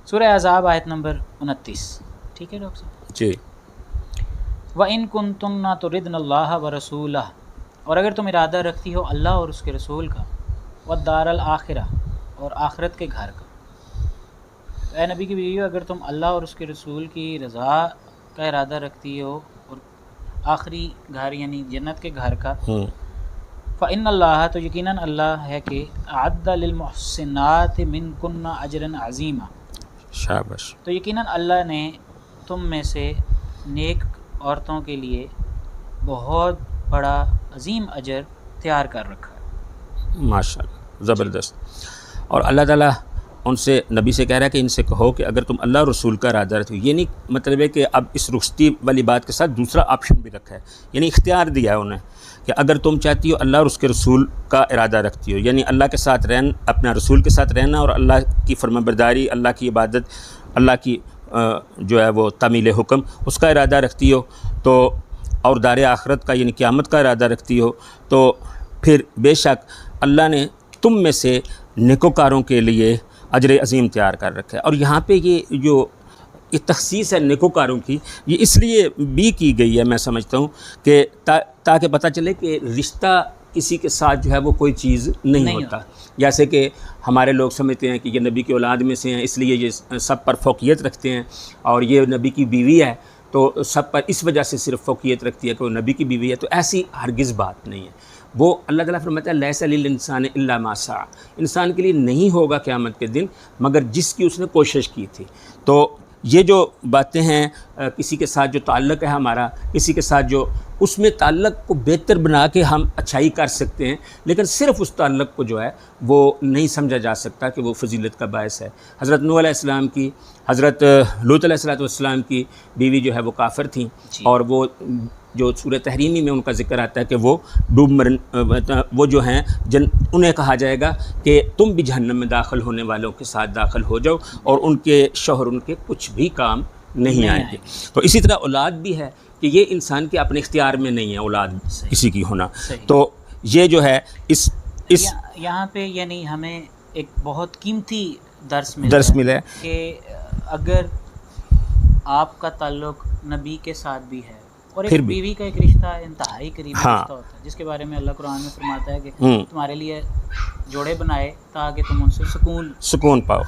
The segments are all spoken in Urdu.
سورہ احزاب آیت نمبر 29. ٹھیک ہے ڈاکٹر صاحب جی. وَإِن كُنتُنَّ تُرِدْنَ اللَّهَ وَرَسُولَهُ، اور اگر تم ارادہ رکھتی ہو اللہ اور اس کے رسول کا، وَالدَّارَ الْآخِرَةَ، اور آخرت کے گھر کا. تو اے نبی کی بیویو، اگر تم اللہ اور اس کے رسول کی رضا کا ارادہ رکھتی ہو اور آخری گھر یعنی جنت کے گھر کا، فَإِنَّ اللَّهَ، تو یقیناً اللہ ہے کہ أَعَدَّ لِلْمُحْسِنَاتِ مِنْكُنَّ أَجْرًا عَظِيمًا، شاباش. تو یقیناً اللہ نے تم میں سے نیک عورتوں کے لیے بہت بڑا عظیم اجر تیار کر رکھا ہے. ماشاء اللہ، زبردست. اور اللہ تعالیٰ ان سے نبی سے کہہ رہا ہے کہ ان سے کہو کہ اگر تم اللہ رسول کا ارادہ رکھو، یہ نہیں مطلب ہے کہ اب اس رخصتی والی بات کے ساتھ دوسرا آپشن بھی رکھا ہے، یعنی اختیار دیا ہے انہیں کہ اگر تم چاہتی ہو اللہ اور اس کے رسول کا ارادہ رکھتی ہو، یعنی اللہ کے ساتھ رہنا، اپنا رسول کے ساتھ رہنا اور اللہ کی فرمانبرداری، اللہ کی عبادت، اللہ کی جو ہے وہ تعمیل حکم، اس کا ارادہ رکھتی ہو تو، اور دار آخرت کا یعنی قیامت کا ارادہ رکھتی ہو، تو پھر بے شک اللہ نے تم میں سے نیکوکاروں کے لیے اجر عظیم تیار کر رکھا ہے. اور یہاں پہ یہ جو تخصیص ہے نیکوکاروں کی، یہ اس لیے بھی کی گئی ہے میں سمجھتا ہوں کہ تاکہ پتہ چلے کہ رشتہ کسی کے ساتھ جو ہے وہ کوئی چیز نہیں ہوتا. جیسے کہ ہمارے لوگ سمجھتے ہیں کہ یہ نبی کی اولاد میں سے ہیں اس لیے یہ سب پر فوقیت رکھتے ہیں، اور یہ نبی کی بیوی ہے تو سب پر اس وجہ سے صرف فوقیت رکھتی ہے کہ وہ نبی کی بیوی ہے. تو ایسی ہرگز بات نہیں ہے. وہ اللہ تعالیٰ فرماتا ہے لیس للانسان الا ما سعی، انسان کے لیے نہیں ہوگا قیامت کے دن مگر جس کی اس نے کوشش کی تھی. تو یہ جو باتیں ہیں کسی کے ساتھ جو تعلق ہے ہمارا، کسی کے ساتھ جو اس میں تعلق کو بہتر بنا کے ہم اچھائی کر سکتے ہیں، لیکن صرف اس تعلق کو جو ہے وہ نہیں سمجھا جا سکتا کہ وہ فضیلت کا باعث ہے. حضرت نوح علیہ السلام کی، حضرت لوط علیہ السلام کی بیوی جو ہے وہ کافر تھیں، اور وہ جو سورہ تحریمی میں ان کا ذکر آتا ہے کہ وہ وہ جو ہیں انہیں کہا جائے گا کہ تم بھی جہنم میں داخل ہونے والوں کے ساتھ داخل ہو جاؤ، اور ان کے شوہر ان کے کچھ بھی کام نہیں آئیں گے. تو اسی طرح اولاد بھی ہے کہ یہ انسان کے اپنے اختیار میں نہیں ہے اولاد کسی کی ہونا. تو یہ جو ہے اس یہاں پہ یعنی ہمیں ایک بہت قیمتی درس ملا ہے کہ اگر آپ کا تعلق نبی کے ساتھ بھی ہے اور ایک بیوی کا ایک رشتہ انتہائی قریبی رشتہ ہوتا ہے، جس کے بارے میں اللہ قرآن میں فرماتا ہے کہ تمہارے لیے جوڑے بنائے تاکہ تم ان سے سکون پاؤ.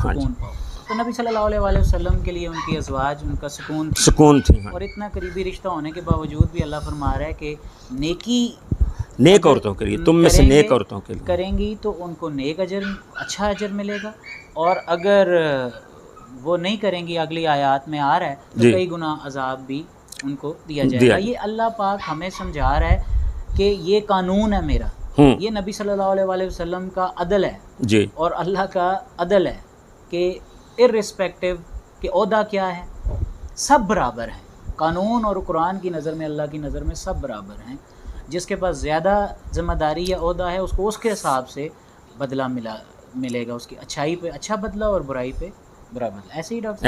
تو نبی صلی اللہ علیہ وسلم کے لیے ان کی ازواج ان کا سکون تھی. اور اتنا قریبی رشتہ ہونے کے باوجود بھی اللہ فرما رہا ہے کہ نیک عورتوں کے لیے، تم میں سے نیک عورتوں کے لیے کریں گی تو ان کو نیک اجر، اچھا اجر ملے گا، اور اگر وہ نہیں کریں گی، اگلی آیات میں آ رہا ہے تو کئی گنا عذاب بھی ان کو دیا جائے گا. یہ اللہ پاک ہمیں سمجھا رہا ہے کہ یہ قانون ہے میرا، یہ نبی صلی اللہ علیہ وسلم کا عدل ہے اور اللہ کا عدل ہے کہ ارسپیکٹو کہ عہدہ کیا ہے، سب برابر ہیں. قانون اور قرآن کی نظر میں، اللہ کی نظر میں سب برابر ہیں. جس کے پاس زیادہ ذمہ داری یا عہدہ ہے اس کو اس کے حساب سے بدلہ ملے گا، اس کی اچھائی پہ اچھا بدلہ اور برائی پہ برا بدلہ. ایسے ہی ڈاکٹر